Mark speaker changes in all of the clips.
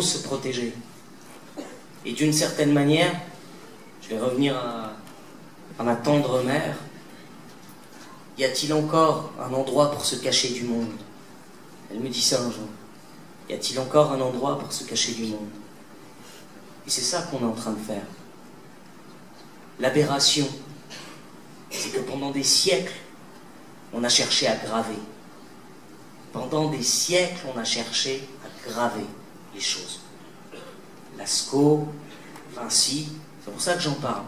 Speaker 1: se protéger. Et d'une certaine manière, je vais revenir à ma tendre mère, y a-t-il encore un endroit pour se cacher du monde? Elle me dit ça un jour. Y a-t-il encore un endroit pour se cacher du monde? Et c'est ça qu'on est en train de faire. L'aberration, c'est que pendant des siècles, on a cherché à graver. Pendant des siècles, on a cherché à graver les choses. Lascaux, Vinci, c'est pour ça que j'en parle.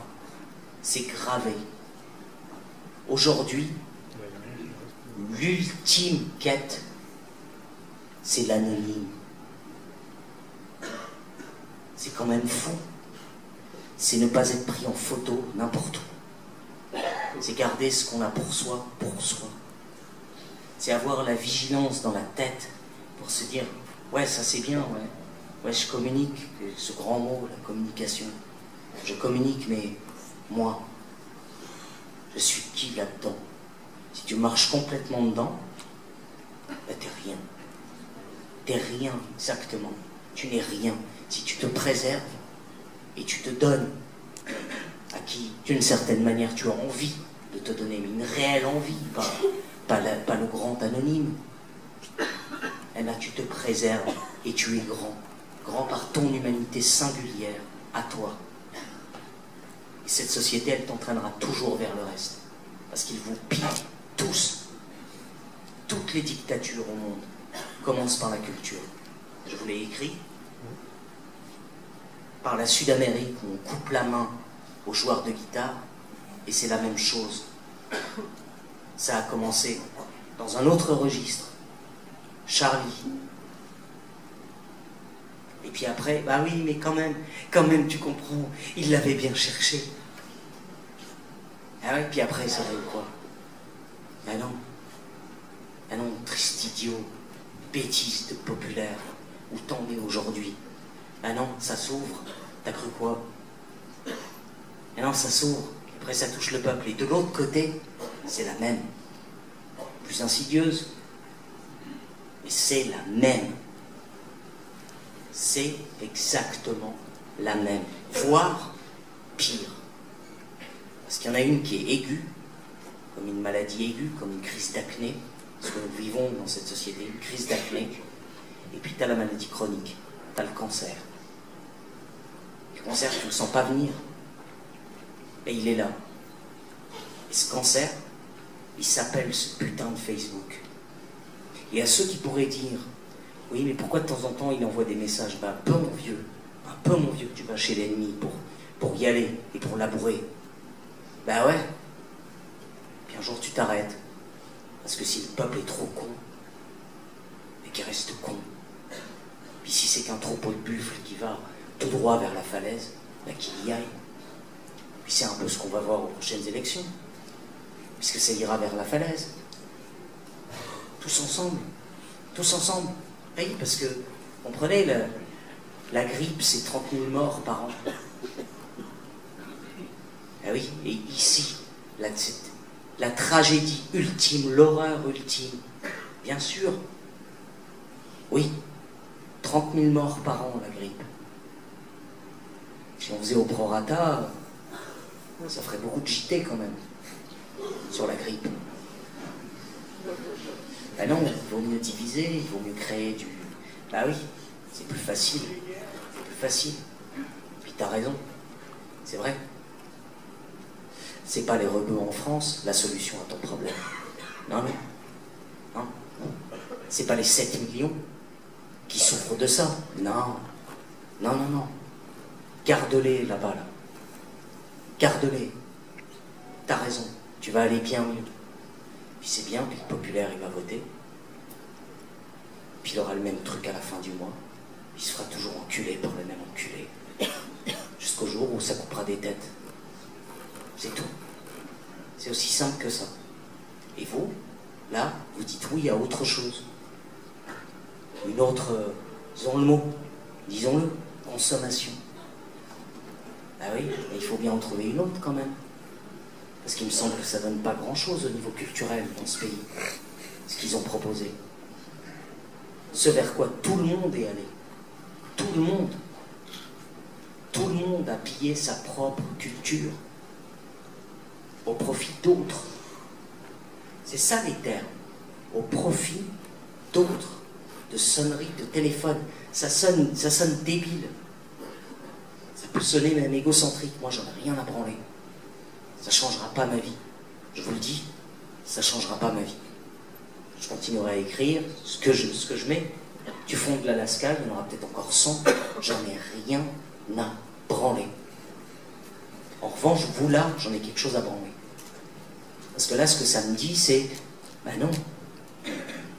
Speaker 1: C'est gravé. Aujourd'hui, l'ultime quête, c'est l'anonyme. C'est quand même fou. C'est ne pas être pris en photo n'importe où. C'est garder ce qu'on a pour soi, C'est avoir la vigilance dans la tête pour se dire, ouais, ça c'est bien, ouais. Ouais, je communique, ce grand mot, la communication. Je communique, mais moi, je suis qui là-dedans? Si tu marches complètement dedans, ben t'es rien. T'es rien, exactement. Tu n'es rien. Si tu te préserves et tu te donnes à qui, d'une certaine manière, tu as envie de te donner, mais une réelle envie, pas le grand anonyme. Et là, tu te préserves et tu es grand. Grand par ton humanité singulière, à toi. Et cette société, elle t'entraînera toujours vers le reste. Parce qu'ils vous pillent tous. Toutes les dictatures au monde commencent par la culture. Je vous l'ai écrit. Par la Sud-Amérique, où on coupe la main aux joueurs de guitare, et c'est la même chose. Ça a commencé dans un autre registre. Charlie. Et puis après, bah oui, mais quand même, tu comprends, il l'avait bien cherché. Ah ouais, puis après, ça va quoi? Ah non, triste idiot, bêtise de populaire, où t'en es aujourd'hui? Ah non, ça s'ouvre, t'as cru quoi? Ah non, ça s'ouvre, après ça touche le peuple, et de l'autre côté, c'est la même. Plus insidieuse, mais c'est la même. C'est exactement la même, voire pire. Parce qu'il y en a une qui est aiguë, comme une maladie aiguë, comme une crise d'acné, parce que nous vivons dans cette société, une crise d'acné, et puis tu as la maladie chronique, tu as le cancer. Le cancer, tu ne le sens pas venir, et il est là. Et ce cancer, il s'appelle ce putain de Facebook. Et à ceux qui pourraient dire, oui, mais pourquoi de temps en temps il envoie des messages? Ben, un peu mon vieux, que tu vas chez l'ennemi pour y aller et pour labourer. Ben ouais. Puis un jour tu t'arrêtes. Parce que si le peuple est trop con, et qu'il reste con, puis si c'est qu'un troupeau de buffles qui va tout droit vers la falaise, ben qu'il y aille. Puis c'est un peu ce qu'on va voir aux prochaines élections. Puisque ça ira vers la falaise. Tous ensemble. Oui, parce que, comprenez, la grippe, c'est 30 000 morts par an. Ah oui, et ici, la tragédie ultime, l'horreur ultime, bien sûr, oui, 30 000 morts par an, la grippe. Si on faisait au prorata, ça ferait beaucoup de JT quand même, sur la grippe. Ben non, il vaut mieux diviser, il vaut mieux créer du... Bah oui, c'est plus facile. Puis t'as raison, c'est vrai. C'est pas les rebeux en France la solution à ton problème. Non. C'est pas les 7 millions qui souffrent de ça. Non. Garde-les là-bas, là. Garde-les. T'as raison, tu vas aller bien mieux. Puis c'est bien, puis le populaire, il va voter. Puis il aura le même truc à la fin du mois. Il se fera toujours enculer par le même enculé. Jusqu'au jour où ça coupera des têtes. C'est tout. C'est aussi simple que ça. Et vous, là, vous dites oui à autre chose. Une autre, disons-le, consommation. Ah oui, mais il faut bien en trouver une autre quand même. Parce qu'il me semble que ça donne pas grand-chose au niveau culturel dans ce pays. Ce qu'ils ont proposé. Ce vers quoi tout le monde est allé. tout le monde a pillé sa propre culture au profit d'autres. C'est ça les termes, au profit d'autres, de sonneries, de téléphone. Ça sonne débile. Ça peut sonner même égocentrique. Moi, j'en ai rien à branler. Ça ne changera pas ma vie. Je vous le dis, ça ne changera pas ma vie. Je continuerai à écrire ce que je mets. Du fond de l'Alaska, il y en aura peut-être encore 100. J'en ai rien à branler. En revanche, vous là, j'en ai quelque chose à branler. Parce que là, ce que ça me dit, c'est, ben non,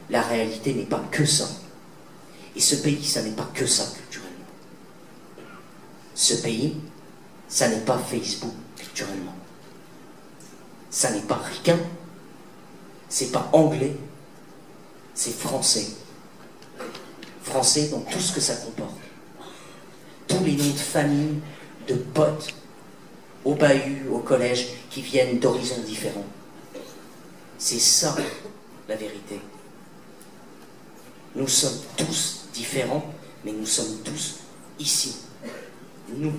Speaker 1: la réalité n'est pas que ça. Et ce pays, ça n'est pas que ça, culturellement. Ce pays, ça n'est pas Facebook, culturellement. Ça n'est pas ricain, c'est pas anglais, c'est français. Français dans tout ce que ça comporte. Tous les noms de famille, de potes, au bahut, au collège, qui viennent d'horizons différents. C'est ça, la vérité. Nous sommes tous différents, mais nous sommes tous ici. Nous,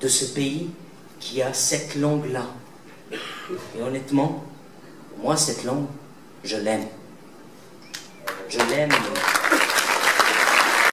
Speaker 1: de ce pays qui a cette langue-là. Et honnêtement, moi, cette langue, je l'aime. Je l'aime.